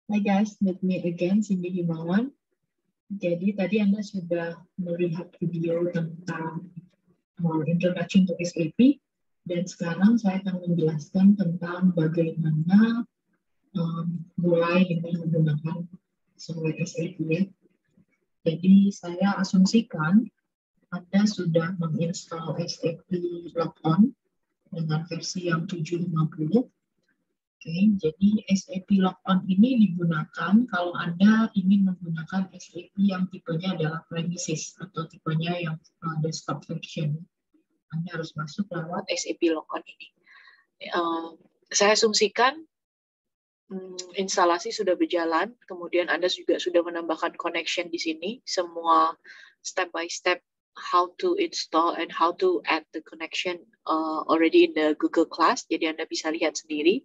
Hi guys, with me again, Cindy Himawan. Jadi tadi Anda sudah melihat video tentang Introduction to SAP, dan sekarang saya akan menjelaskan tentang bagaimana mulai dengan menggunakan software SAP ya. Jadi saya asumsikan Anda sudah menginstal SAP Logon dengan versi yang 750. Oke, jadi SAP Logon ini digunakan kalau Anda ingin menggunakan SAP yang tipenya adalah premises atau tipenya yang desktop version. Anda harus masuk lewat SAP Logon ini. Saya asumsikan instalasi sudah berjalan, kemudian Anda juga sudah menambahkan connection di sini, semua step by step how to install and how to add the connection already in the Google Class, jadi Anda bisa lihat sendiri.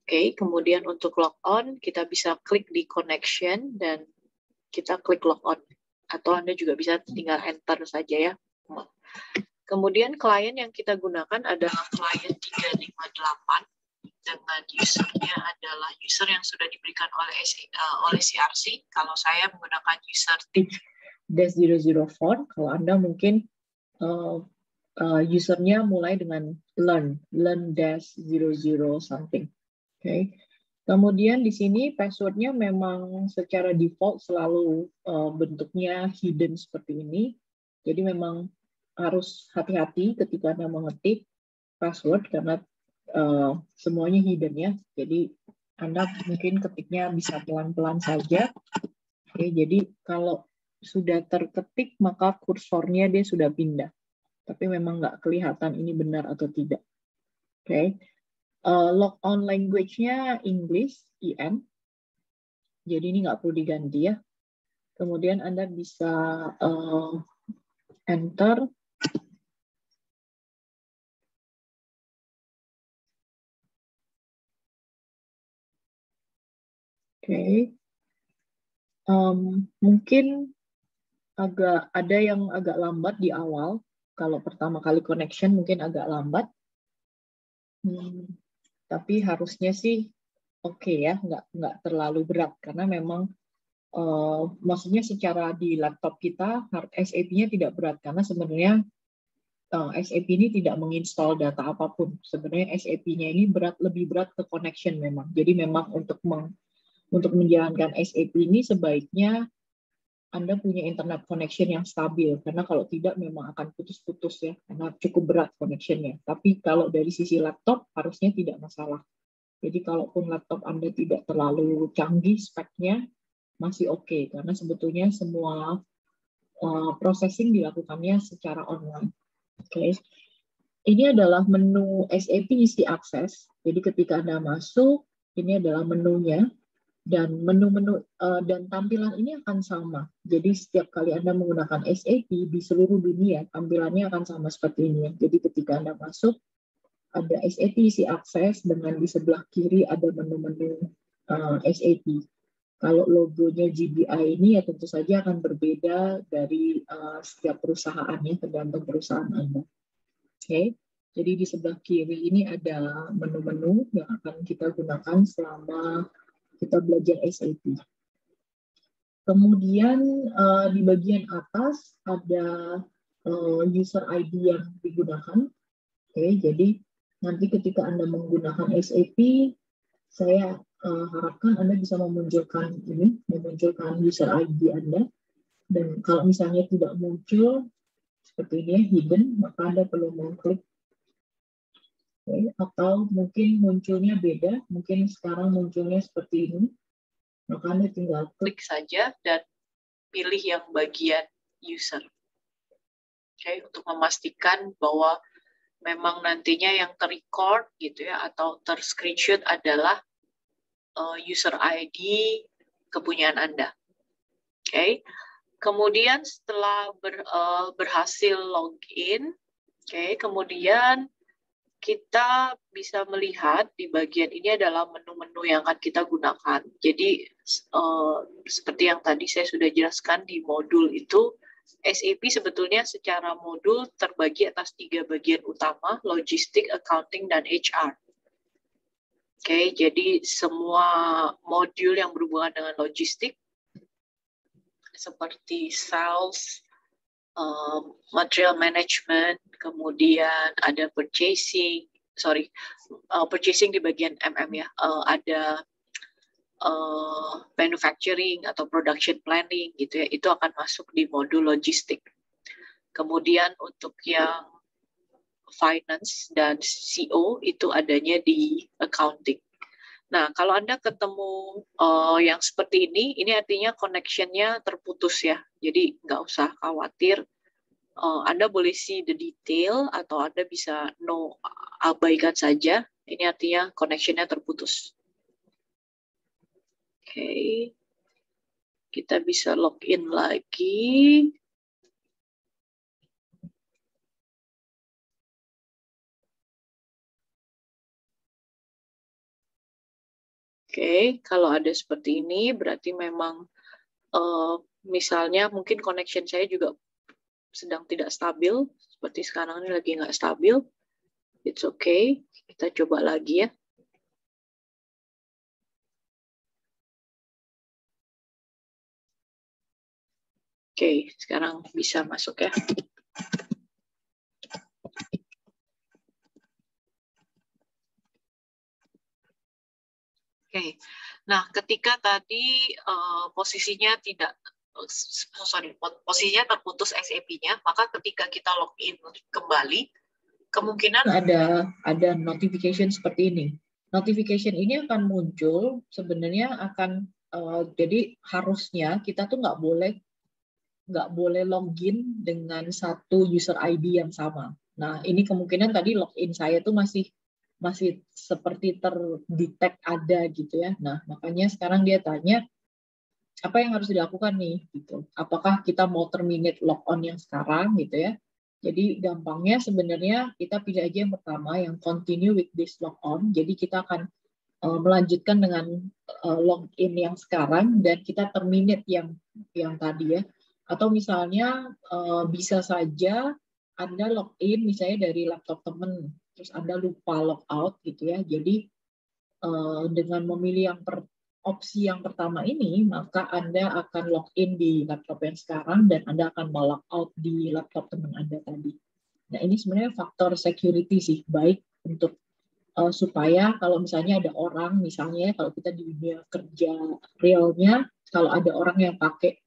Oke, kemudian untuk log on, kita bisa klik di connection dan kita klik log on. Atau Anda juga bisa tinggal enter saja ya. Kemudian klien yang kita gunakan adalah klien 358 dengan usernya adalah user yang sudah diberikan oleh CRC. Kalau saya menggunakan user -004, kalau Anda mungkin usernya mulai dengan learn-00 something. Okay. Kemudian di sini passwordnya memang secara default selalu bentuknya hidden seperti ini. Jadi memang harus hati-hati ketika Anda mengetik password karena semuanya hidden ya. Jadi Anda mungkin ketiknya bisa pelan-pelan saja. Oke, jadi kalau sudah terketik maka kursornya dia sudah pindah. Tapi memang nggak kelihatan ini benar atau tidak. Oke. Log on language-nya English, EN. Jadi ini nggak perlu diganti ya. Kemudian Anda bisa enter. Oke. Mungkin ada yang agak lambat di awal. Kalau pertama kali connection mungkin agak lambat. Tapi harusnya sih oke ya, nggak terlalu berat karena memang maksudnya secara di laptop kita SAP-nya tidak berat karena sebenarnya SAP ini tidak menginstal data apapun. Sebenarnya SAP-nya ini lebih berat ke connection memang. Jadi memang untuk menjalankan SAP ini sebaiknya Anda punya internet connection yang stabil karena kalau tidak memang akan putus-putus ya karena cukup berat connection-nya. Tapi kalau dari sisi laptop harusnya tidak masalah. Jadi kalaupun laptop Anda tidak terlalu canggih speknya masih oke karena sebetulnya semua processing dilakukannya secara online. Oke. Ini adalah menu SAP Easy Access. Jadi ketika Anda masuk, ini adalah menunya. Dan menu-menu dan tampilan ini akan sama. Jadi setiap kali Anda menggunakan SAP di seluruh dunia, tampilannya akan sama seperti ini. Jadi ketika Anda masuk, ada SAP Easy Access dengan di sebelah kiri ada menu-menu SAP. Kalau logonya GBI ini ya tentu saja akan berbeda dari setiap perusahaannya, tergantung perusahaan Anda. Oke. Jadi di sebelah kiri ini ada menu-menu yang akan kita gunakan selama kita belajar SAP. Kemudian di bagian atas ada user ID yang digunakan. Oke, jadi nanti ketika Anda menggunakan SAP, saya harapkan Anda bisa memunculkan user ID Anda. Dan kalau misalnya tidak muncul seperti ini hidden, maka Anda perlu mengklik. Okay. Atau mungkin munculnya beda, mungkin sekarang munculnya seperti ini, maka Anda tinggal klik saja dan pilih yang bagian user. Okay. Untuk memastikan bahwa memang nantinya yang ter-record gitu ya, atau ter-screenshot adalah user ID kepunyaan Anda. Okay. Kemudian setelah berhasil login, okay, kemudian kita bisa melihat di bagian ini adalah menu-menu yang akan kita gunakan. Jadi seperti yang tadi saya sudah jelaskan di modul itu, SAP sebetulnya secara modul terbagi atas 3 bagian utama, logistik, accounting, dan HR. Oke, jadi semua modul yang berhubungan dengan logistik seperti sales, material management, kemudian ada purchasing di bagian MM ya, ada manufacturing atau production planning gitu ya, itu akan masuk di modul logistik. Kemudian untuk yang finance dan CO itu adanya di accounting. Nah, kalau Anda ketemu yang seperti ini artinya connection-nya terputus ya. Jadi nggak usah khawatir. Anda boleh see the detail atau Anda bisa abaikan saja. Ini artinya connection-nya terputus. Oke. Kita bisa login lagi. Oke, kalau ada seperti ini berarti memang misalnya mungkin connection saya juga sedang tidak stabil, seperti sekarang ini lagi nggak stabil. It's okay, kita coba lagi ya. Oke, sekarang bisa masuk ya. Oke, nah ketika tadi posisinya posisinya terputus SAP-nya, maka ketika kita login kembali, kemungkinan ada notification seperti ini. Notification ini akan muncul sebenarnya akan jadi harusnya kita tuh nggak boleh login dengan satu user ID yang sama. Nah ini kemungkinan tadi login saya tuh masih seperti terdetek ada gitu ya. Nah makanya sekarang dia tanya apa yang harus dilakukan nih gitu. Apakah kita mau terminate logon yang sekarang gitu ya. Jadi gampangnya sebenarnya kita pilih aja yang pertama yang continue with this logon. Jadi kita akan melanjutkan dengan login yang sekarang dan kita terminate yang tadi ya. Atau misalnya bisa saja Anda login misalnya dari laptop teman, terus Anda lupa logout gitu ya. Jadi dengan memilih opsi yang pertama ini, maka Anda akan login di laptop yang sekarang dan Anda akan logout di laptop teman Anda tadi. Nah ini sebenarnya faktor security sih, baik untuk supaya kalau misalnya ada orang, misalnya kalau kita di dunia kerja realnya, kalau ada orang yang pakai,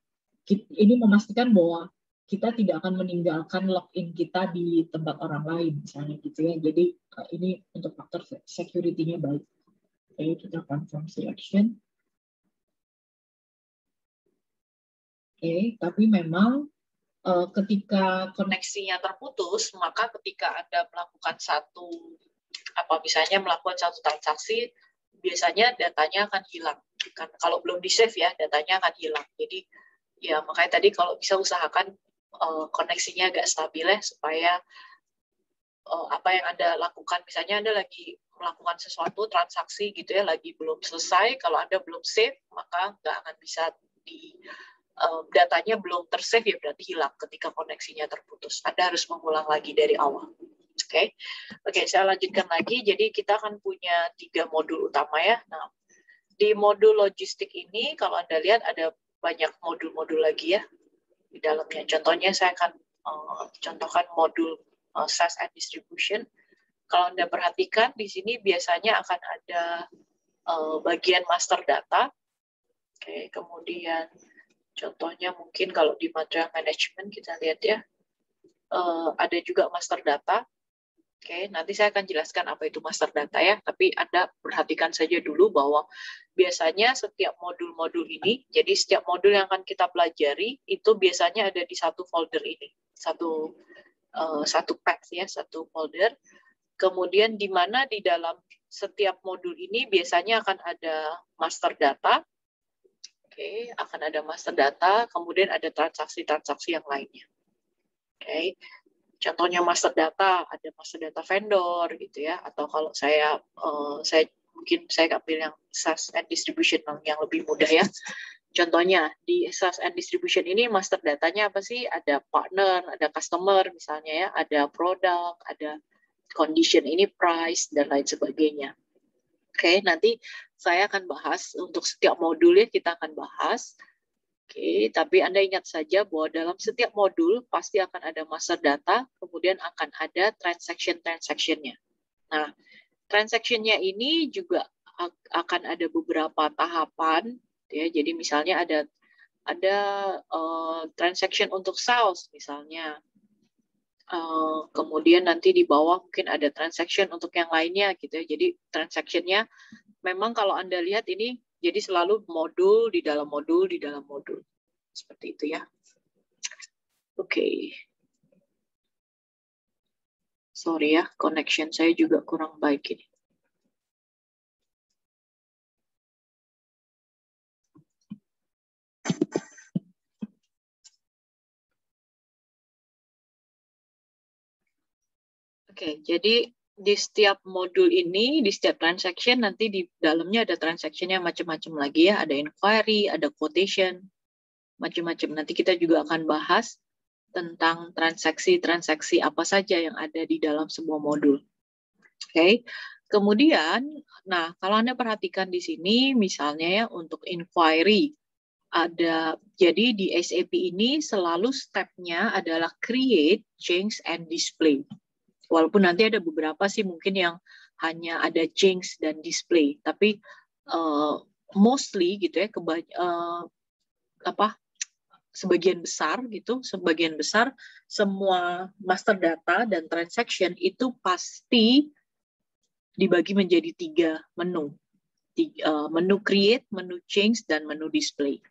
ini memastikan bahwa kita tidak akan meninggalkan login kita di tempat orang lain, misalnya gitu ya. Jadi ini untuk faktor security-nya baik. Oke, kita confirm selection. Oke, tapi memang ketika koneksinya terputus, maka ketika Anda melakukan misalnya melakukan satu transaksi, biasanya datanya akan hilang. Kan kalau belum di-save ya, datanya akan hilang. Jadi ya makanya tadi kalau bisa usahakan koneksinya agak stabil ya, supaya apa yang Anda lakukan, misalnya Anda lagi melakukan sesuatu transaksi gitu ya, lagi belum selesai, kalau Anda belum save, maka nggak akan bisa datanya belum tersave ya, berarti hilang ketika koneksinya terputus. Anda harus mengulang lagi dari awal. Oke, saya lanjutkan lagi. Jadi kita akan punya 3 modul utama ya. Nah, di modul logistik ini kalau Anda lihat ada banyak modul-modul lagi ya di dalamnya. Contohnya saya akan contohkan modul sales and distribution. Kalau Anda perhatikan di sini biasanya akan ada bagian master data. Oke, kemudian contohnya mungkin kalau di material management kita lihat ya, ada juga master data. Oke, nanti saya akan jelaskan apa itu master data ya, tapi Anda perhatikan saja dulu bahwa biasanya setiap modul-modul ini, jadi setiap modul yang akan kita pelajari, itu biasanya ada di satu folder ini, satu path ya, satu folder. Kemudian di mana di dalam setiap modul ini biasanya akan ada master data, Oke, akan ada master data, kemudian ada transaksi-transaksi yang lainnya. Oke. Contohnya master data, ada master data vendor gitu ya, atau kalau saya mungkin saya ambil yang SaaS and distribution yang lebih mudah ya. Contohnya di SaaS and distribution ini master datanya apa sih? Ada partner, ada customer misalnya ya, ada produk, ada condition ini price dan lain sebagainya. Oke, nanti saya akan bahas untuk setiap modulnya, kita akan bahas. Oke, tapi Anda ingat saja bahwa dalam setiap modul pasti akan ada master data, kemudian akan ada transaction-nya. Nah, transaction-nya ini juga akan ada beberapa tahapan, ya. Jadi misalnya ada transaction untuk sales misalnya. Kemudian nanti di bawah mungkin ada transaction untuk yang lainnya gitu ya. Jadi transaction-nya memang kalau Anda lihat ini jadi selalu modul di dalam modul di dalam modul. Seperti itu ya. Oke. Sorry ya, connection saya juga kurang baik ini. Oke, jadi di setiap modul ini, di setiap transaction, nanti di dalamnya ada transaction yang macam-macam lagi ya. Ada inquiry, ada quotation, macam-macam. Nanti kita juga akan bahas tentang transaksi-transaksi apa saja yang ada di dalam sebuah modul. Oke, kemudian, nah kalau Anda perhatikan di sini, misalnya ya untuk inquiry, jadi di SAP ini selalu step-nya adalah create, change, and display. Walaupun nanti ada beberapa sih mungkin yang hanya ada change dan display, tapi mostly gitu ya, sebagian besar semua master data dan transaction itu pasti dibagi menjadi 3 menu. Menu create, menu change, dan menu display.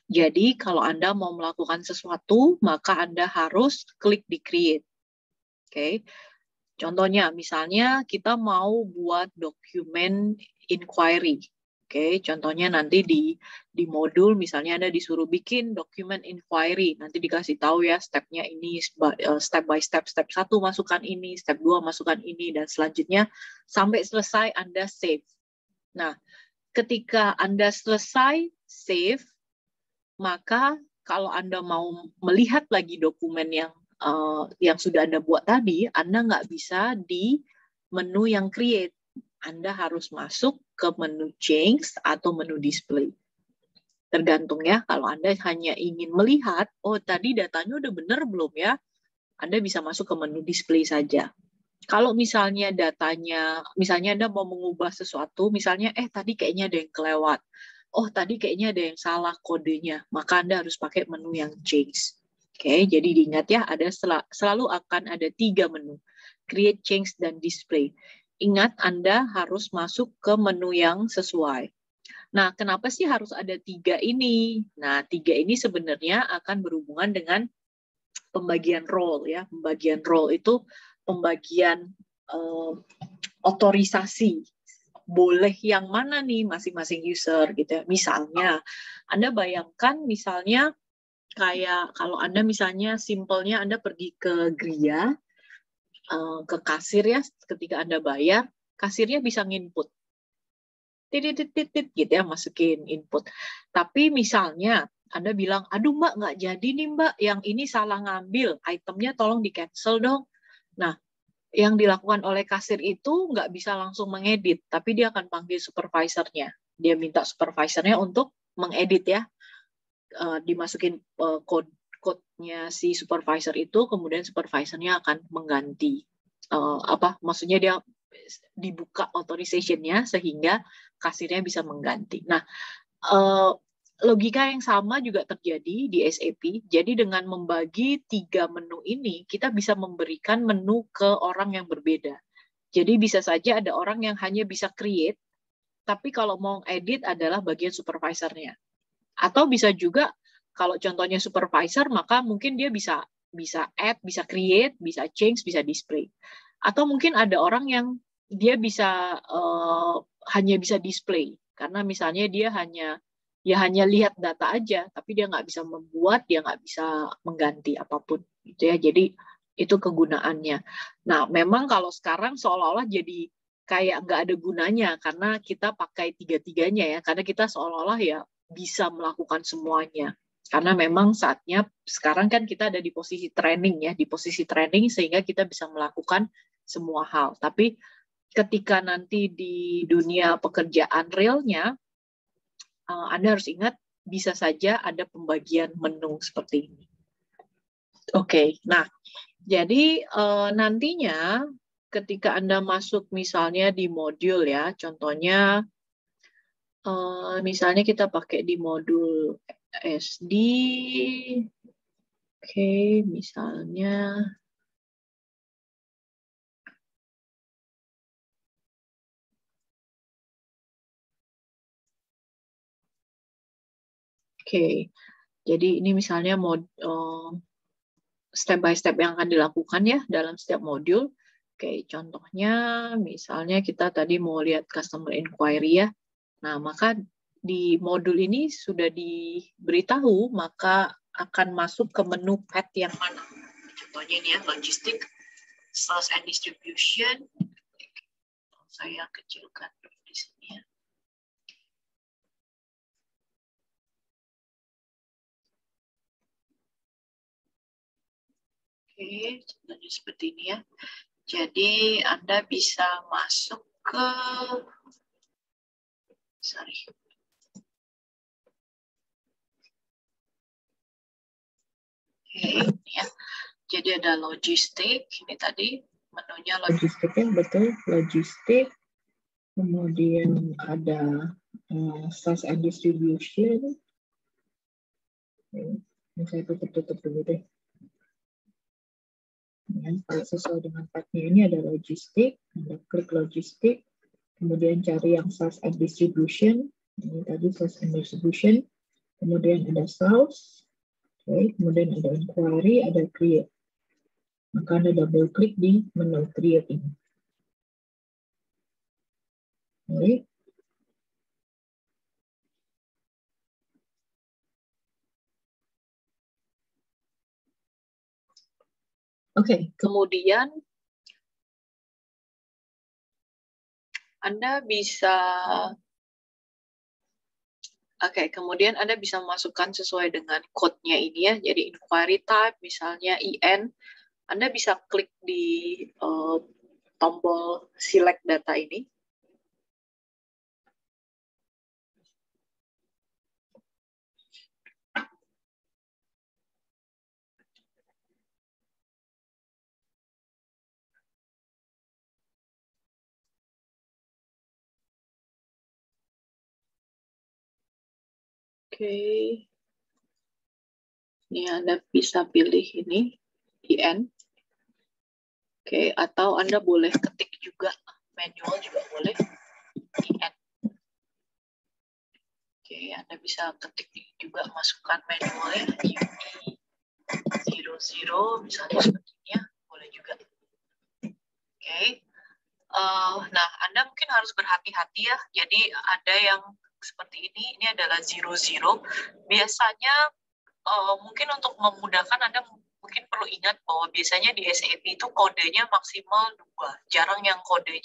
Jadi kalau Anda mau melakukan sesuatu, maka Anda harus klik di create. Oke. Contohnya, misalnya kita mau buat dokumen inquiry. Oke, contohnya nanti di modul, misalnya Anda disuruh bikin dokumen inquiry. Nanti dikasih tahu ya, step-nya ini, step by step. Step 1 masukkan ini, step 2 masukkan ini, dan selanjutnya sampai selesai Anda save. Nah, ketika Anda selesai save, maka kalau Anda mau melihat lagi dokumen yang sudah Anda buat tadi, Anda nggak bisa di menu yang create. Anda harus masuk ke menu change atau menu display. Tergantung ya, kalau Anda hanya ingin melihat, oh tadi datanya udah benar belum ya, Anda bisa masuk ke menu display saja. Kalau misalnya datanya, misalnya Anda mau mengubah sesuatu, misalnya tadi kayaknya ada yang kelewat, oh tadi kayaknya ada yang salah kodenya, maka Anda harus pakai menu yang change. Oke, jadi diingat ya, selalu akan ada 3 menu, create, change, dan display. Ingat, Anda harus masuk ke menu yang sesuai. Nah, kenapa sih harus ada 3 ini? Nah, 3 ini sebenarnya akan berhubungan dengan pembagian role ya. Pembagian role itu pembagian otorisasi. Boleh yang mana nih masing-masing user gitu ya. Misalnya, Anda bayangkan misalnya kayak kalau Anda misalnya simpelnya Anda pergi ke Gria, ke kasir ya, ketika Anda bayar, kasirnya bisa nginput. Titit gitu ya, masukin input. Tapi misalnya Anda bilang, aduh Mbak, nggak jadi nih Mbak, yang ini salah ngambil, itemnya tolong di-cancel dong. Nah, yang dilakukan oleh kasir itu nggak bisa langsung mengedit, tapi dia akan panggil supervisornya. Dia minta supervisornya untuk mengedit ya, dimasukin code-nya si supervisor itu, kemudian supervisornya akan mengganti. Maksudnya dia dibuka authorization-nya sehingga kasirnya bisa mengganti. Nah, logika yang sama juga terjadi di SAP. Jadi dengan membagi 3 menu ini, kita bisa memberikan menu ke orang yang berbeda. Jadi bisa saja ada orang yang hanya bisa create, tapi kalau mau edit adalah bagian supervisornya. Atau bisa juga kalau contohnya supervisor, maka mungkin dia bisa add, bisa create, bisa change, bisa display. Atau mungkin ada orang yang dia bisa hanya bisa display, karena misalnya dia hanya lihat data aja, tapi dia nggak bisa membuat, dia nggak bisa mengganti apapun, gitu ya. Jadi itu kegunaannya. Nah, memang kalau sekarang seolah-olah jadi kayak nggak ada gunanya karena kita pakai 3-3-nya ya, karena kita seolah-olah ya bisa melakukan semuanya. Karena memang saatnya sekarang kan kita ada di posisi training ya, di posisi training sehingga kita bisa melakukan semua hal. Tapi ketika nanti di dunia pekerjaan realnya, Anda harus ingat bisa saja ada pembagian menu seperti ini. Oke, nah jadi nantinya ketika Anda masuk misalnya di modul ya, contohnya misalnya kita pakai di modul SD, oke, misalnya oke, jadi ini misalnya step by step yang akan dilakukan ya dalam setiap modul. Oke, contohnya misalnya kita tadi mau lihat customer inquiry ya. Nah, maka di modul ini sudah diberitahu, maka akan masuk ke menu path yang mana. Contohnya ini ya, logistik, sales and distribution. Saya kecilkan di sini ya. Oke, contohnya seperti ini ya. Jadi Anda bisa masuk ke, Oke, ini ya. Jadi ada logistik, ini tadi menunya Logistiknya betul, logistik. Kemudian ada sales and distribution. Ini saya tutup dulu deh. Ya, kalau sesuai dengan path-nya ini ada logistik, Anda klik logistik, kemudian cari yang sales and distribution, ini tadi sales and distribution, kemudian ada sales, okay. Kemudian ada inquiry, ada create. Maka Anda double klik di menu create ini. Okay. Oke, kemudian Anda bisa kemudian Anda bisa masukkan sesuai dengan code-nya ini ya. Jadi inquiry type misalnya IN, Anda bisa klik di tombol select data ini. Oke, ini Anda bisa pilih ini, IN. Oke, atau Anda boleh ketik juga, manual juga boleh, IN. Oke, Anda bisa ketik juga, masukkan manualnya, UI 00, misalnya seperti ini ya, boleh juga. Oke, nah Anda mungkin harus berhati-hati ya, jadi ada yang seperti ini adalah 00. Biasanya mungkin untuk memudahkan Anda mungkin perlu ingat bahwa biasanya di SAP itu kodenya maksimal 2. Jarang yang kode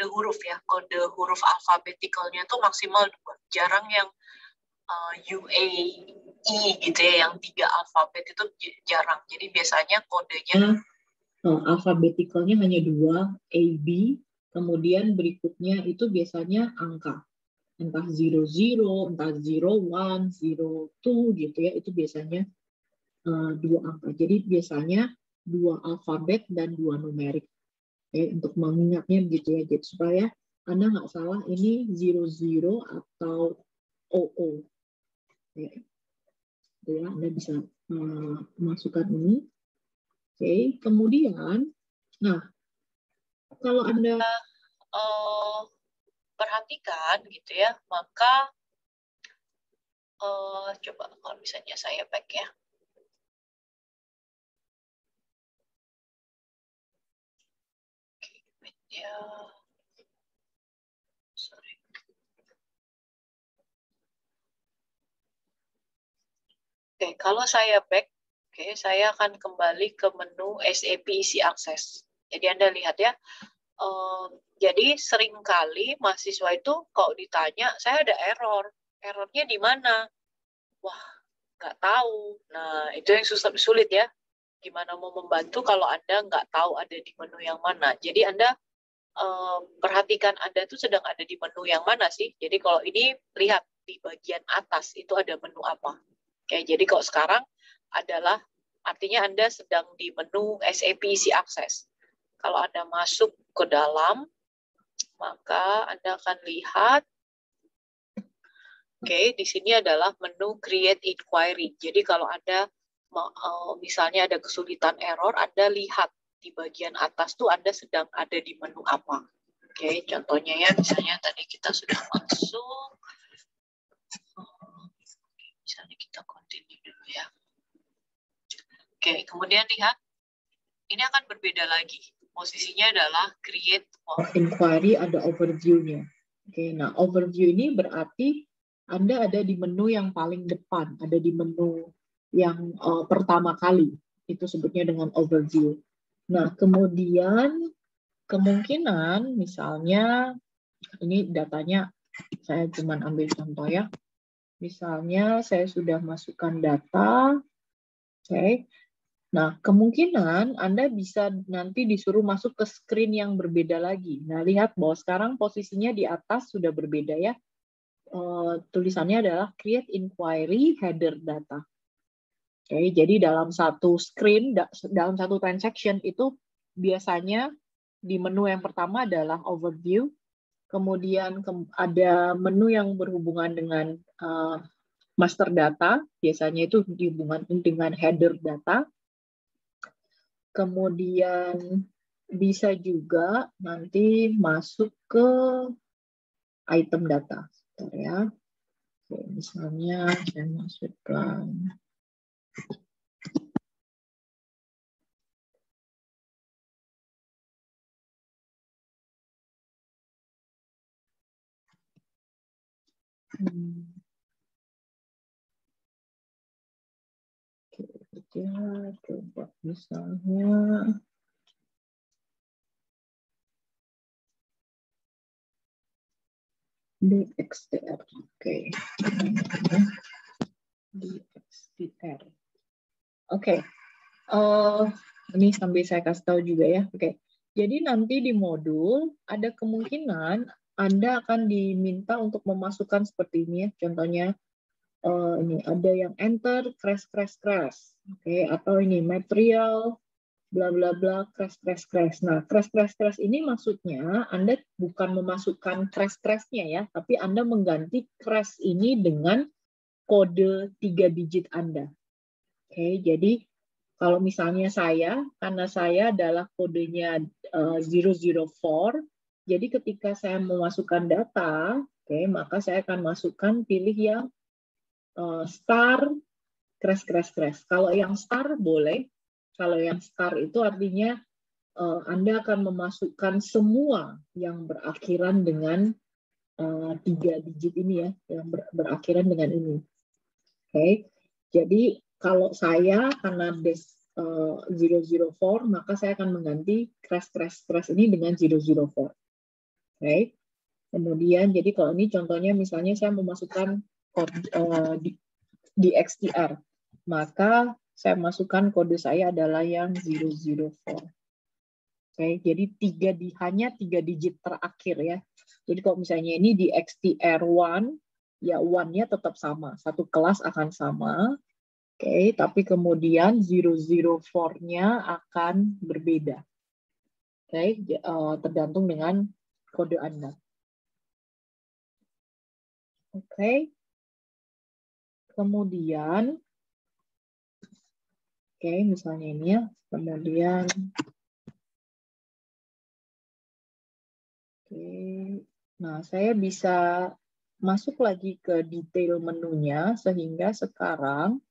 huruf ya, kode huruf alfabetikalnya itu maksimal 2. Jarang yang UAE gitu ya, yang 3 alfabet itu jarang. Jadi biasanya kodenya alfabetikalnya hanya 2, A, B, kemudian berikutnya itu biasanya angka. Entah 00, entah 01, 02 gitu ya, itu biasanya 2 angka. Jadi biasanya 2 alfabet dan 2 numerik. Untuk mengingatnya begitu ya, jadi supaya Anda nggak salah ini 00 atau OO. Ya, Anda bisa masukkan ini. Oke, kemudian, nah kalau Anda perhatikan gitu ya, maka coba kalau misalnya saya back ya. Ya, sorry. Oke, kalau saya back, saya akan kembali ke menu SAP Easy Access. Jadi Anda lihat ya, jadi seringkali mahasiswa itu kalau ditanya, saya ada error. Errornya di mana? Wah, nggak tahu. Nah, itu yang sulit ya. Gimana mau membantu kalau Anda nggak tahu ada di menu yang mana. Jadi Anda perhatikan Anda tuh sedang ada di menu yang mana sih. Jadi kalau ini lihat di bagian atas itu ada menu apa. Oke, jadi kalau sekarang adalah artinya Anda sedang di menu SAP Easy Access. Kalau Anda masuk ke dalam, maka Anda akan lihat, oke, di sini adalah menu Create Inquiry. Jadi kalau Anda misalnya ada kesulitan error, Anda lihat di bagian atas tuh Anda sedang ada di menu apa. Oke, contohnya ya, misalnya tadi kita sudah masuk. Misalnya kita continue dulu ya. Oke, kemudian lihat, ini akan berbeda lagi. Posisinya adalah create inquiry, ada overview-nya. Oke, nah overview ini berarti Anda ada di menu yang paling depan, ada di menu yang pertama kali. Itu sebutnya dengan overview. Nah, kemudian kemungkinan misalnya, ini datanya saya cuma ambil contoh ya. Misalnya saya sudah masukkan data, oke. Nah, kemungkinan Anda bisa nanti disuruh masuk ke screen yang berbeda lagi. Nah, lihat bahwa sekarang posisinya di atas sudah berbeda ya. Tulisannya adalah Create Inquiry Header Data. Oke, jadi dalam satu screen, dalam satu transaction itu biasanya di menu yang pertama adalah Overview, kemudian ada menu yang berhubungan dengan master data, biasanya itu dihubungkan dengan header data. Kemudian bisa juga nanti masuk ke item data. Bentar ya. Oke, misalnya saya masukkan ya, coba misalnya DXTR. Oke. DXTR. Oke. Ini sambil saya kasih tahu juga ya. Oke. Jadi nanti di modul ada kemungkinan Anda akan diminta untuk memasukkan seperti ini ya. Contohnya ini ada yang enter crash. Oke, atau ini material bla bla bla crash. Nah, crash ini maksudnya Anda bukan memasukkan crash-nya ya, tapi Anda mengganti crash ini dengan kode 3 digit Anda. Oke, jadi kalau misalnya karena saya adalah kodenya 004, jadi ketika saya memasukkan data, oke, maka saya akan masukkan pilih yang star crash. Kalau yang star boleh, kalau yang star itu artinya Anda akan memasukkan semua yang berakhiran dengan 3 digit ini ya, yang berakhiran dengan ini. Oke, jadi kalau saya karena base 004, maka saya akan mengganti crash ini dengan 004. Oke, kemudian jadi kalau ini contohnya misalnya saya memasukkan di XTR, maka saya masukkan kode saya adalah yang 004. Oke, jadi hanya 3 digit terakhir ya. Jadi kalau misalnya ini di XTR1, ya 1-nya tetap sama, satu kelas akan sama. Oke, tapi kemudian 004-nya akan berbeda. Oke, tergantung dengan kode Anda. Oke. Kemudian misalnya ini ya. Kemudian nah, saya bisa masuk lagi ke detail menunya sehingga sekarang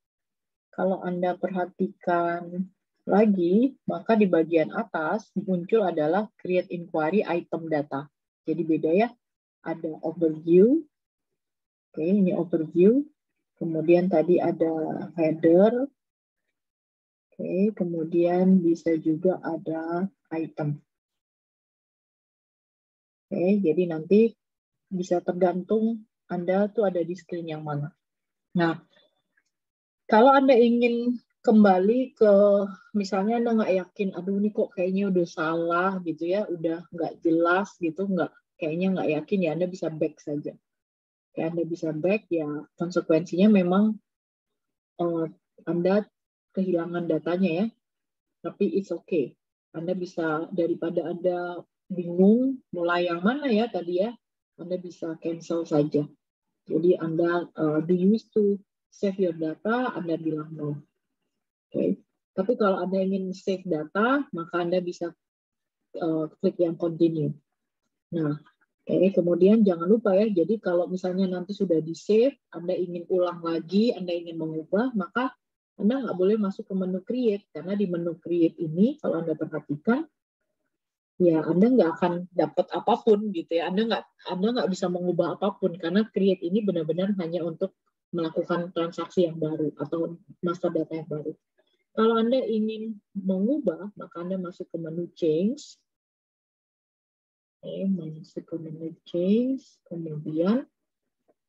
kalau Anda perhatikan lagi, maka di bagian atas muncul adalah create inquiry item data. Jadi beda ya, ada overview. Oke, ini overview. Kemudian tadi ada header. Oke, kemudian bisa juga ada item. Oke, jadi nanti bisa tergantung Anda tuh ada di screen yang mana. Nah, kalau Anda ingin kembali ke misalnya Anda nggak yakin, aduh ini kok kayaknya udah salah gitu ya, udah nggak jelas gitu, kayaknya nggak yakin ya, Anda bisa back saja. Ya, Anda bisa back ya, konsekuensinya memang Anda kehilangan datanya ya, tapi it's okay. Anda bisa, daripada Anda bingung mulai yang mana ya tadi ya, Anda bisa cancel saja. Jadi Anda do you wish to save your data, Anda bilang no. Okay. Tapi kalau Anda ingin save data, maka Anda bisa klik yang continue. Nah, kemudian jangan lupa ya, jadi kalau misalnya nanti sudah di-save, Anda ingin ulang lagi, Anda ingin mengubah, maka Anda nggak boleh masuk ke menu create, karena di menu create ini, kalau Anda perhatikan, ya Anda nggak akan dapat apapun gitu ya, Anda nggak bisa mengubah apapun, karena create ini benar-benar hanya untuk melakukan transaksi yang baru, atau master data yang baru. Kalau Anda ingin mengubah, maka Anda masuk ke menu change, masuk ke menu change, kemudian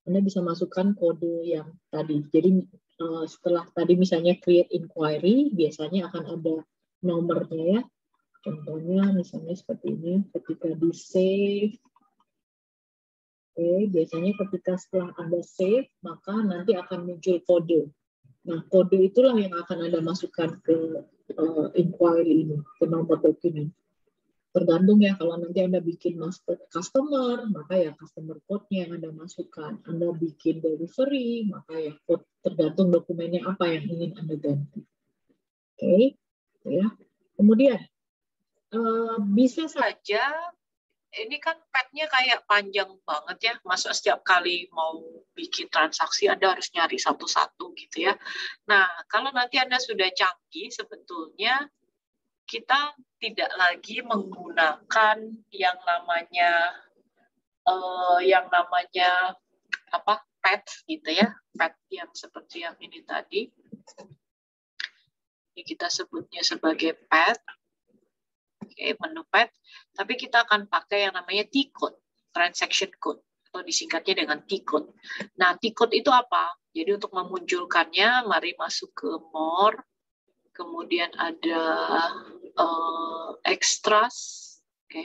Anda bisa masukkan kode yang tadi. Jadi setelah tadi misalnya create inquiry, biasanya akan ada nomornya ya. Contohnya misalnya seperti ini, ketika di save, biasanya ketika setelah Anda save, maka nanti akan muncul kode. Nah, kode itulah yang akan Anda masukkan ke inquiry ini, ke nomor dokumen. Tergantung ya, kalau nanti Anda bikin master customer, maka ya customer code-nya yang Anda masukkan. Anda bikin delivery, maka ya code tergantung dokumennya apa yang ingin Anda ganti. Oke, ya. Kemudian bisa saja, ini kan pad-nya kayak panjang banget ya, masa setiap kali mau bikin transaksi Anda harus nyari satu-satu gitu ya. Nah, kalau nanti Anda sudah canggih, sebetulnya kita tidak lagi menggunakan yang namanya pad gitu ya, pad yang seperti yang ini tadi. Ini kita sebutnya sebagai pad. Oke, menu pad, tapi kita akan pakai yang namanya T-code, transaction code, atau disingkatnya dengan T-code. Nah, T-code itu apa? Jadi untuk memunculkannya, mari masuk ke more, kemudian ada extras,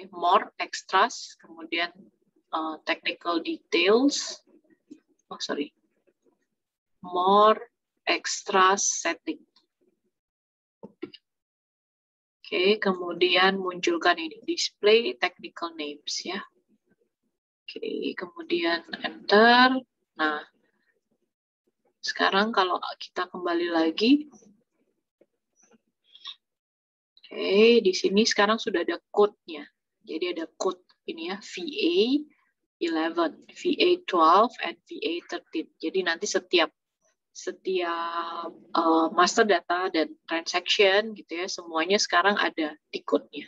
more extras, kemudian technical details, more extras setting. Oke, kemudian munculkan ini, display technical names ya. Oke, kemudian enter. Nah, sekarang kalau kita kembali lagi, oke, di sini sekarang sudah ada code-nya. Jadi ada code ini ya, VA11, VA12, and VA13. Jadi nanti setiap master data dan transaction gitu ya, semuanya sekarang ada T-code-nya.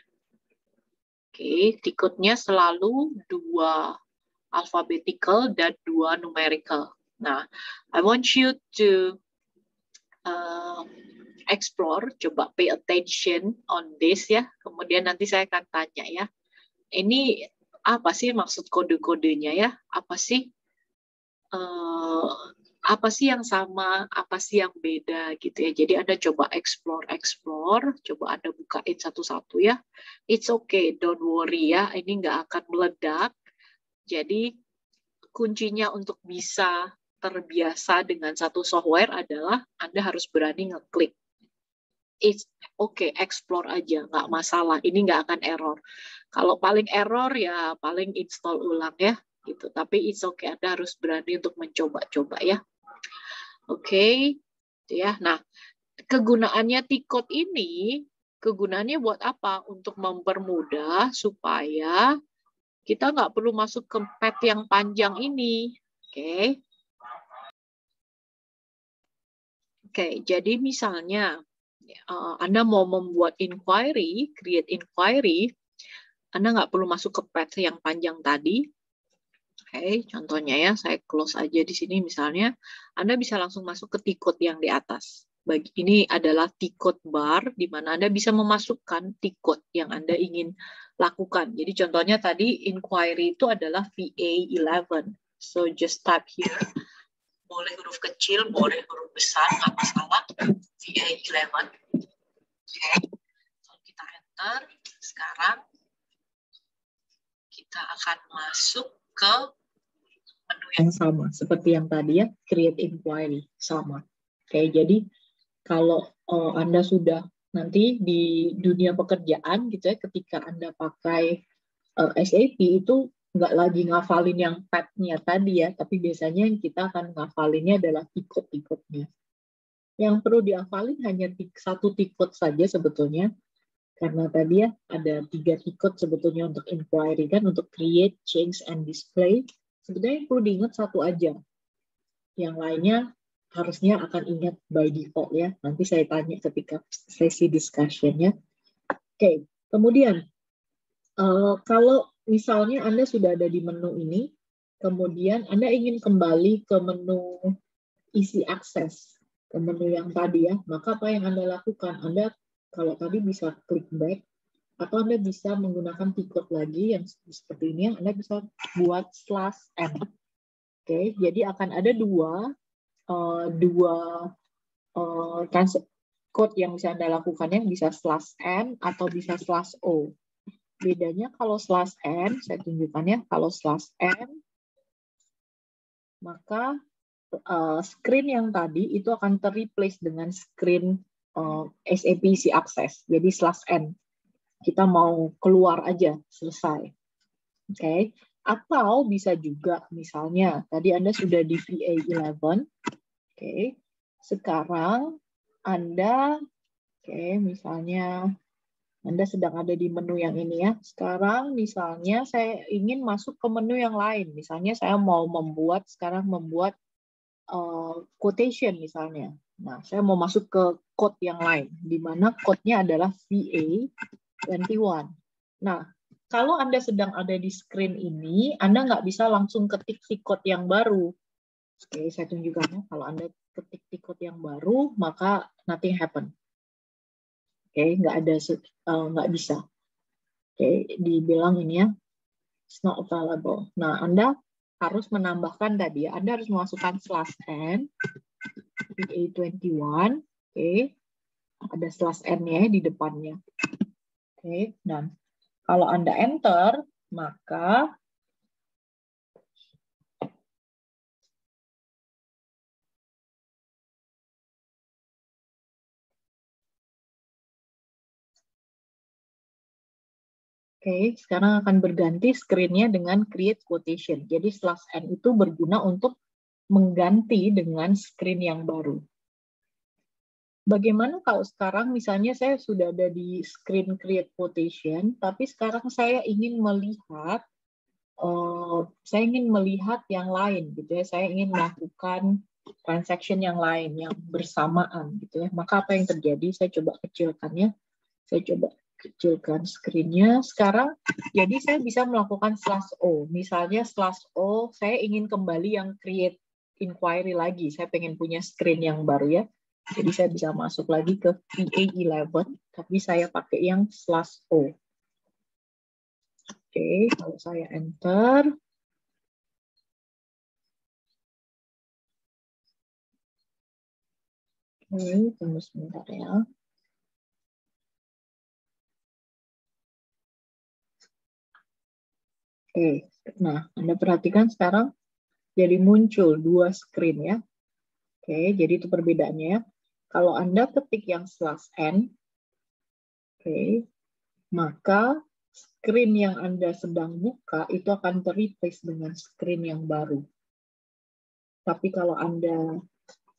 Oke, T-code-nya selalu 2 alphabetical dan 2 numerical. Nah, I want you to explore, coba pay attention on this ya. Kemudian nanti saya akan tanya ya, ini apa sih maksud kode-kodenya ya? Apa sih yang sama, apa sih yang beda gitu ya. Jadi Anda coba explore, coba Anda bukain satu-satu ya. It's okay, don't worry ya, ini nggak akan meledak. Jadi kuncinya untuk bisa terbiasa dengan satu software adalah Anda harus berani ngeklik. It's okay, explore aja, nggak masalah, ini nggak akan error. Kalau paling error ya paling install ulang ya, gitu. Tapi it's okay, Anda harus berani untuk mencoba-coba ya. Oke, ya. Nah, kegunaannya T-code ini, kegunaannya buat apa? Untuk mempermudah supaya kita nggak perlu masuk ke pad yang panjang ini. Oke, jadi misalnya Anda mau membuat inquiry, create inquiry, Anda nggak perlu masuk ke pad yang panjang tadi. Oke, contohnya ya, saya close aja di sini misalnya, Anda bisa langsung masuk ke T-code yang di atas. Ini adalah T-code bar, di mana Anda bisa memasukkan T-code yang Anda ingin lakukan. Jadi contohnya tadi, inquiry itu adalah VA11. So just type here, boleh huruf kecil, boleh huruf besar, nggak masalah. VA11. Oke. Kalau kita enter, sekarang kita akan masuk ke menu yang sama seperti yang tadi ya, create inquiry sama. Oke, jadi kalau Anda sudah nanti di dunia pekerjaan gitu ya, ketika Anda pakai SAP itu nggak lagi ngafalin yang tab-nya tadi ya, tapi biasanya yang kita akan ngafalinnya adalah tikut-tikutnya. Yang perlu dihafalin hanya satu tikut saja sebetulnya, karena tadi ya ada 3 tikut sebetulnya untuk inquiry kan, untuk create, change, and display. Sebetulnya yang perlu diingat satu aja. Yang lainnya harusnya akan ingat by default ya. Nanti saya tanya ketika sesi discussion-nya. Oke, kemudian kalau misalnya Anda sudah ada di menu ini, kemudian Anda ingin kembali ke menu isi akses, ke menu yang tadi ya, maka apa yang Anda lakukan? Anda kalau tadi bisa klik back, atau Anda bisa menggunakan tikut lagi yang seperti ini, Anda bisa buat /n. Oke, jadi akan ada dua code yang bisa Anda lakukan, yang bisa /n atau bisa /o. Bedanya kalau /n, saya tunjukkan ya, kalau /n, maka screen yang tadi itu akan terreplace dengan screen SAP isi akses. Jadi /n, kita mau keluar aja, selesai. Oke. Atau bisa juga, misalnya, tadi Anda sudah di VA11, oke. Sekarang Anda, misalnya, Anda sedang ada di menu yang ini ya. Sekarang misalnya saya ingin masuk ke menu yang lain. Misalnya saya mau membuat quotation misalnya. Nah, saya mau masuk ke code yang lain, di mana code-nya adalah VA21. Nah, kalau Anda sedang ada di screen ini, Anda nggak bisa langsung ketik si code yang baru. Oke, saya tunjukkan ya. Kalau Anda ketik si code yang baru, maka nothing happen. Oke, nggak bisa. Oke, dibilang ini ya, it's not available. Nah, Anda harus menambahkan tadi ya, Anda harus memasukkan /n, VA21, oke, ada /n-nya di depannya. Oke, dan kalau Anda enter, maka sekarang akan berganti screen-nya dengan create quotation. Jadi /n itu berguna untuk mengganti dengan screen yang baru. Bagaimana kalau sekarang misalnya saya sudah ada di screen create quotation, tapi sekarang saya ingin melihat yang lain gitu ya. Saya ingin melakukan transaction yang lain yang bersamaan gitu ya. Maka apa yang terjadi? Saya coba kecilkan ya. Saya coba kecilkan screen-nya. Sekarang, jadi saya bisa melakukan /o. Misalnya /o, saya ingin kembali yang create inquiry lagi. Saya pengen punya screen yang baru ya. Jadi saya bisa masuk lagi ke VA11, tapi saya pakai yang /o. Oke, kalau saya enter. Oke, tunggu sebentar ya. Oke, nah Anda perhatikan sekarang jadi muncul dua screen ya. Oke, jadi itu perbedaannya. Kalau Anda ketik yang /n, maka screen yang Anda sedang buka itu akan ter-replace dengan screen yang baru. Tapi kalau Anda,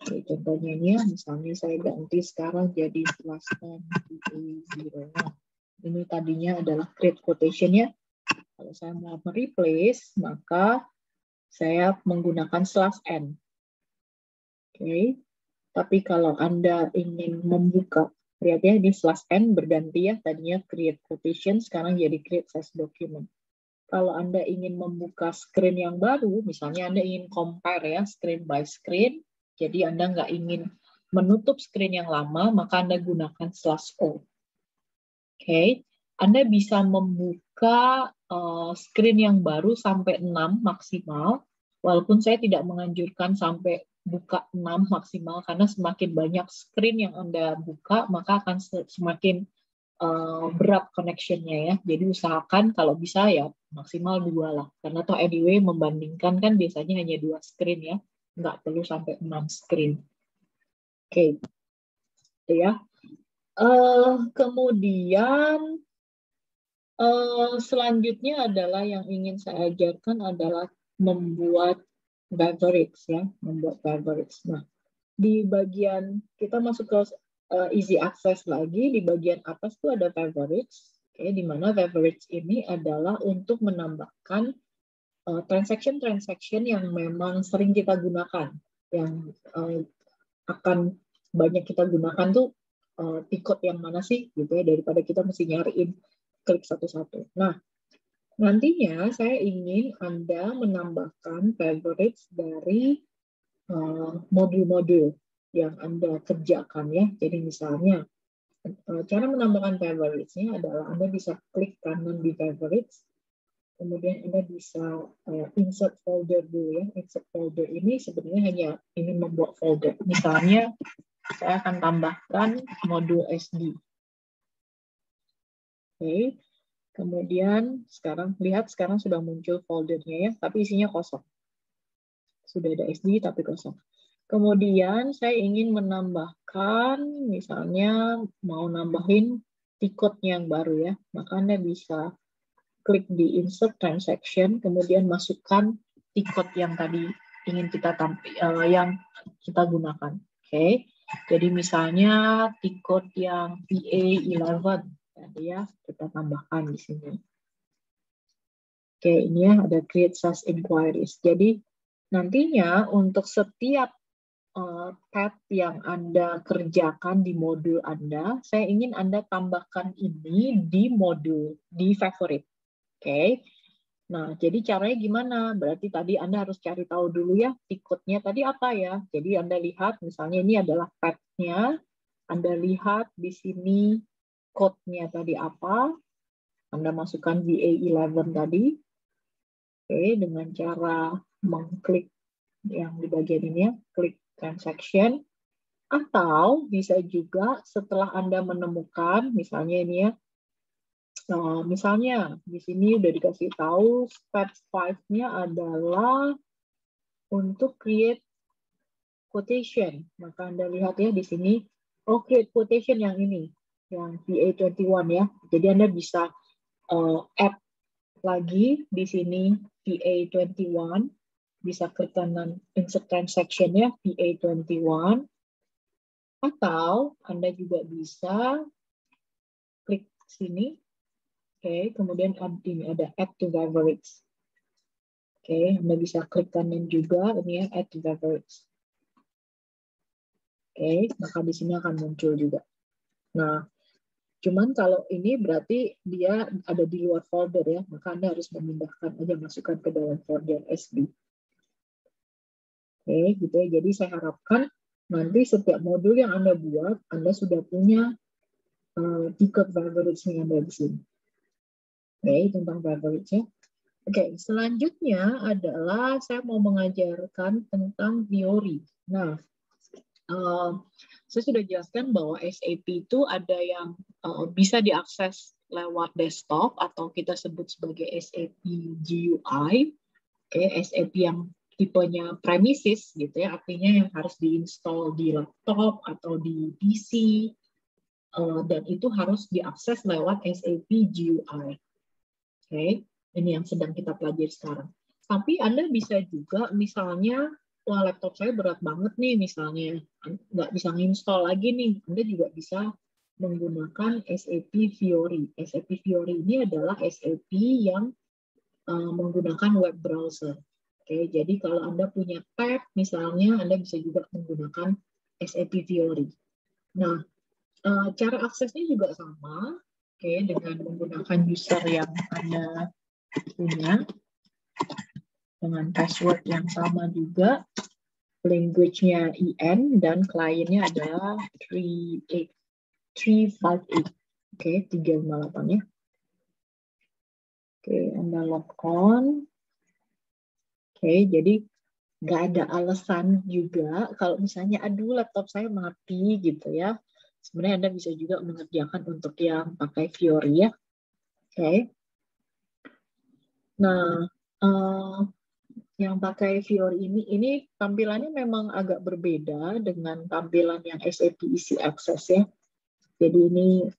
contohnya ini ya, misalnya saya ganti sekarang jadi /n, ini tadinya adalah create quotation ya. Kalau saya mau mereplace, maka saya menggunakan /n. Oke. Tapi kalau Anda ingin membuka, lihat ya, ini /n berganti ya, tadinya create quotation, sekarang jadi create size document. Kalau Anda ingin membuka screen yang baru, misalnya Anda ingin compare ya, screen by screen, jadi Anda nggak ingin menutup screen yang lama, maka Anda gunakan /o. Oke. Anda bisa membuka screen yang baru sampai 6 maksimal, walaupun saya tidak menganjurkan sampai buka 6 maksimal, karena semakin banyak screen yang Anda buka, maka akan semakin berat connection-nya ya. Jadi usahakan kalau bisa ya maksimal 2 lah. Karena toh anyway membandingkan kan biasanya hanya 2 screen ya. Nggak perlu sampai 6 screen. Oke. Gitu ya. Kemudian selanjutnya adalah yang ingin saya ajarkan adalah membuat favorites ya. Membuat favorites. Nah, di bagian kita masuk ke easy access lagi, di bagian atas itu ada favorites, di mana favorites ini adalah untuk menambahkan transaction-transaction yang memang sering kita gunakan, yang akan banyak kita gunakan tuh tiket yang mana sih, gitu ya, daripada kita mesti nyariin klik satu-satu. Nah, nantinya saya ingin Anda menambahkan favorites dari modul-modul yang Anda kerjakan ya. Jadi misalnya cara menambahkan favorites-nya adalah Anda bisa klik kanan di favorites, kemudian Anda bisa insert folder dulu ya. Insert folder ini sebenarnya hanya ini membuat folder. Misalnya saya akan tambahkan modul SD. Oke. Kemudian sekarang lihat sekarang sudah muncul foldernya ya, tapi isinya kosong. Sudah ada SD tapi kosong. Kemudian saya ingin menambahkan, misalnya mau nambahin tiket yang baru ya, maka Anda bisa klik di insert transaction, kemudian masukkan tiket yang tadi ingin kita yang kita gunakan. Oke, jadi misalnya tiket yang VA11, ya kita tambahkan di sini. Oke, ini ya ada create such inquiries. Jadi nantinya untuk setiap tab yang Anda kerjakan di modul Anda, saya ingin Anda tambahkan ini di modul, di favorite. Oke. Nah, jadi caranya gimana? Berarti tadi Anda harus cari tahu dulu ya, tiketnya tadi apa ya. Jadi Anda lihat, misalnya ini adalah tab-nya, Anda lihat di sini code-nya tadi apa, Anda masukkan VA11 tadi, oke, dengan cara mengklik yang di bagian ini ya, klik transaction, atau bisa juga setelah Anda menemukan, misalnya ini ya, misalnya di sini udah dikasih tahu step 5-nya adalah untuk create quotation. Maka Anda lihat ya di sini, create quotation yang ini, yang VA21 ya. Jadi Anda bisa add lagi di sini VA21, bisa klik kanan insert transaction ya, VA21, atau Anda juga bisa klik sini, kemudian ini ada add to favorites. Anda bisa klik kanan juga ini ya, add to favorites. Maka di sini akan muncul juga. Nah, cuman kalau ini berarti dia ada di luar folder ya, maka Anda harus memindahkan aja, masukkan ke dalam folder SD. Gitu ya. Jadi saya harapkan nanti setiap modul yang Anda buat, Anda sudah punya tiket favorites-nya yang ada di sini. Tentang favorites-nya. Selanjutnya adalah saya mau mengajarkan tentang teori. Nah, saya sudah jelaskan bahwa SAP itu ada yang bisa diakses lewat desktop atau kita sebut sebagai SAP GUI. SAP yang tipenya premises gitu ya, artinya yang harus diinstal di laptop atau di PC, dan itu harus diakses lewat SAP GUI. Ini yang sedang kita pelajari sekarang. Tapi Anda bisa juga misalnya, wah laptop saya berat banget nih misalnya, nggak bisa nginstall lagi nih, Anda juga bisa menggunakan SAP Fiori. SAP Fiori ini adalah SAP yang menggunakan web browser. Jadi kalau Anda punya tab misalnya, Anda bisa juga menggunakan SAP Fiori. Nah, cara aksesnya juga sama, dengan menggunakan user yang Anda punya, dengan password yang sama juga, language-nya IN, dan kliennya adalah 358. 358 ya. Anda log on. Jadi nggak ada alasan juga kalau misalnya aduh laptop saya mati gitu ya. Sebenarnya Anda bisa juga mengerjakan untuk yang pakai Fiori ya. Oke. Nah, yang pakai Fiori ini tampilannya memang agak berbeda dengan tampilan yang SAP Easy Access ya. Jadi ini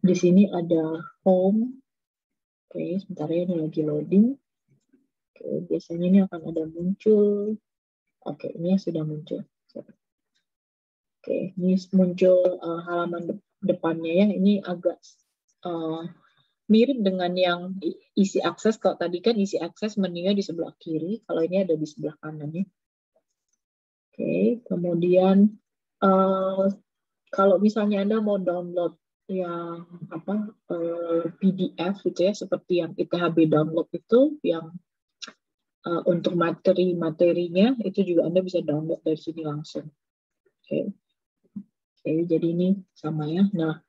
di sini ada home. Oke, sebentar ya, ini lagi loading. Oke, biasanya ini akan ada muncul. Oke, ini sudah muncul. Oke, ini muncul halaman depannya ya. Ini agak mirip dengan yang Easy Access. Kalau tadi kan Easy Access menunya di sebelah kiri, kalau ini ada di sebelah kanan ya. Oke, kemudian kalau misalnya Anda mau download yang PDF gitu ya, seperti yang ITHB download itu, yang untuk materinya itu juga Anda bisa download dari sini langsung. Oke, jadi ini sama ya. Nah,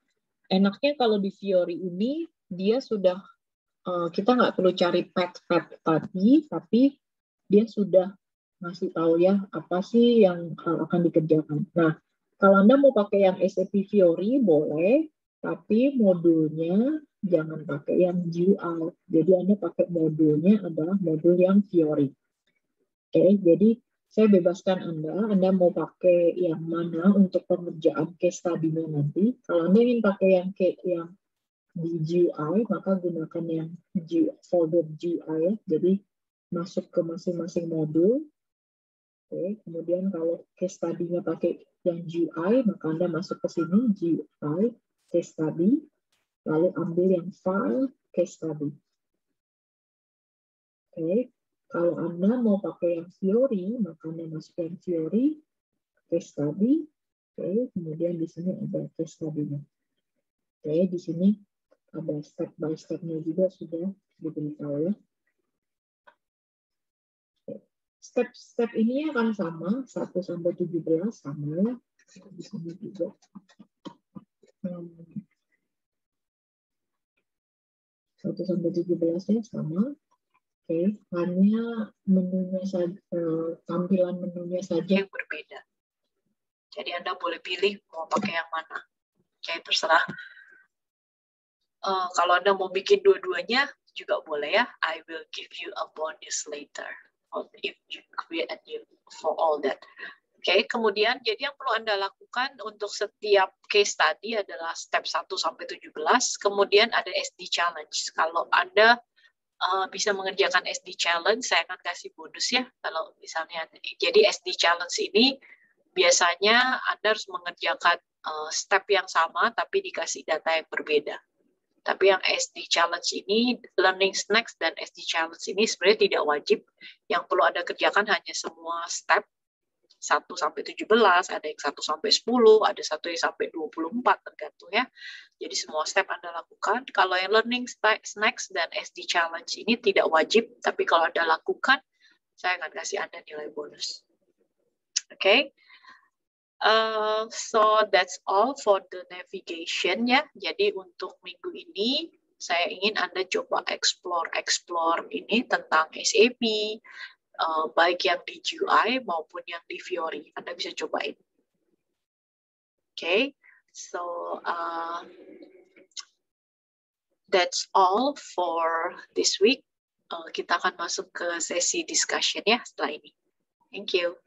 enaknya kalau di Fiori ini dia sudah kita nggak perlu cari pad tadi, tapi dia sudah ngasih tahu ya apa sih yang akan dikerjakan. Nah, kalau Anda mau pakai yang SAP Fiori boleh, tapi modulnya jangan pakai yang GUI. Jadi Anda pakai modulnya adalah modul yang Fiori. Oke, jadi saya bebaskan Anda mau pakai yang mana untuk pengerjaan case study-nya nanti. Kalau Anda ingin pakai yang di GUI, maka gunakan yang folder GUI ya. Jadi masuk ke masing-masing modul. Oke, kemudian kalau case study-nya pakai yang GUI, maka Anda masuk ke sini, GUI, case study, lalu ambil yang file case study. Oke, kalau Anda mau pakai yang Fiori, maka Anda masuk yang Fiori, case study. Oke, kemudian di sini ada case study-nya. Oke, di sini ada step by step-nya juga sudah diberitahu ya. Step-step ini akan sama, 1 sampai 17 sama ya. Di sini juga. 1 sampai 17 ya sama. Oke, hanya menunya saja, tampilan menunya saja yang berbeda. Jadi Anda boleh pilih mau pakai yang mana. Oke, terserah. Kalau Anda mau bikin dua-duanya juga boleh ya. I will give you a bonus later if you create a new for all that. Oke, kemudian jadi yang perlu Anda lakukan untuk setiap case study adalah step 1 sampai 17, kemudian ada SD challenge. Kalau Anda bisa mengerjakan SD challenge, saya akan kasih bonus ya. Kalau misalnya, jadi SD challenge ini biasanya Anda harus mengerjakan step yang sama tapi dikasih data yang berbeda. Tapi yang SD challenge ini, learning snacks dan SD challenge ini sebenarnya tidak wajib. Yang perlu Anda kerjakan hanya semua step 1 sampai 17, ada yang 1 sampai 10, ada satu yang sampai 24 tergantung ya. Jadi semua step Anda lakukan. Kalau yang learning snacks dan SD challenge ini tidak wajib, tapi kalau Anda lakukan, saya akan kasih Anda nilai bonus. Oke. So that's all for the navigation ya. Jadi untuk minggu ini saya ingin Anda coba explore ini tentang SAP, baik yang di GUI maupun yang di Fiori. Anda bisa cobain. Okay, so that's all for this week. Kita akan masuk ke sesi discussion ya setelah ini. Thank you.